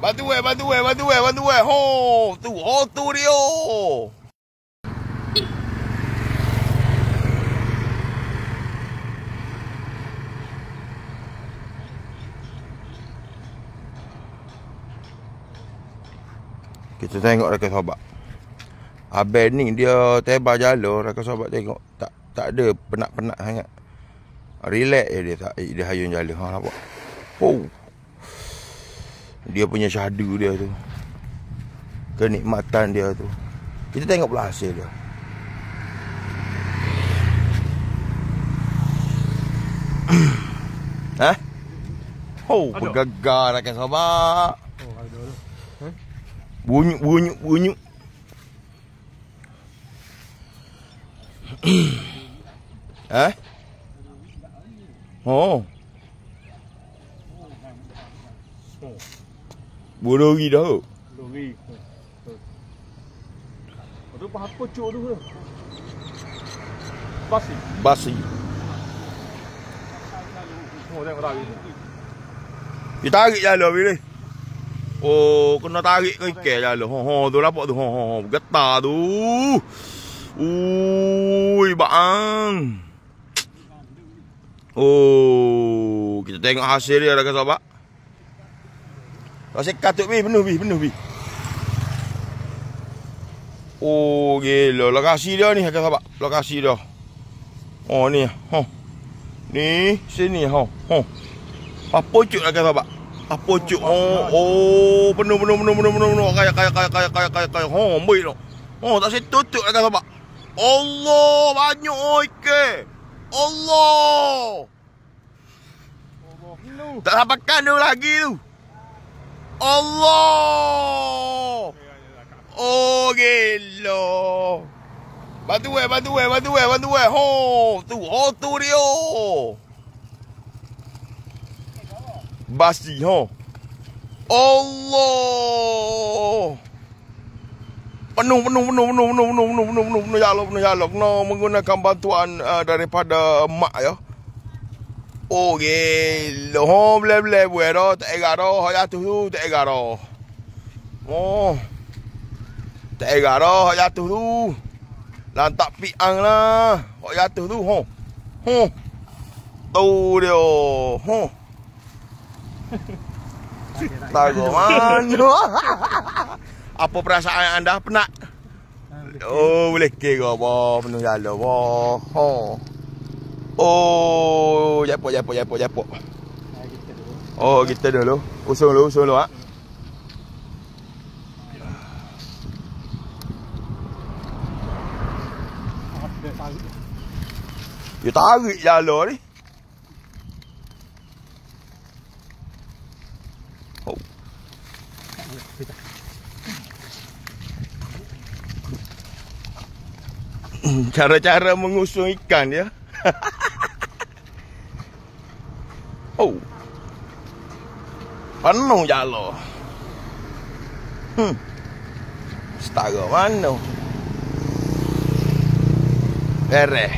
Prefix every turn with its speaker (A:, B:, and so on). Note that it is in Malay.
A: Bantu eh. Ho, tu dia. Kita tengok rakan sahabat. Abang ni dia tebal jala, rakan sahabat tengok tak ada penat-penat sangat. Relax je dia hayun jala. Ha nampak. Oh. Dia punya syahdu dia tu. Kenikmatan dia tu. Kita tengok pula hasil dia. Ha? Oh, bergegar rakan sahabat.
B: Oh, ada tu.
A: Bunyi. Eh? Oh. Lori dah.
B: Lori. Tu apa cuk tu? Basi. Oh, tengok tarik.
A: Dia tarik jala bila. Oh, kena tarik ke ikan jala. Ha, tu nampak tu. Ha, getar tu. Ui, bang. Oh, kita tengok hasil dia rakan sahabat. Rasa katuk penuh bi. Oh, gila lokasi dia ni rakan sahabat. Lokasi dia. Oh ni. Ha. Ni sini ha. Ha. Apa cuk rakan sahabat? Apa cuk? Oh, penuh. Kaya. Ha, ambil tu. Oh, tak saya tutup rakan sahabat. Allah, banyak ikan. Allah. Tak sampaikan dia lagi tu. Allah. Oh, gila. Bantu eh. Ho, tu dia. Basi, ho. Allah. Penuh jalok no menggunakan bantuan daripada mak ya. Oh gila, ho boleh buat dah, tak erat dah, hak jatuh tu tak erat dah. Oh. Tak erat dah hak jatuh tu. Lantak piang lah, hak jatuh tu, ho. Ho. Tu dia, ho. Tahu mana? Apa perasaan anda? Penat? Oh, boleh kira apa penuh jala apa. Ha. Oh, japok. Oh, kita dulu. Usung dulu ah. Dia tarik jala ni. Oh. Cara-cara mengusung ikan dia. Oh. Penuh jala. Setara mana? Beres.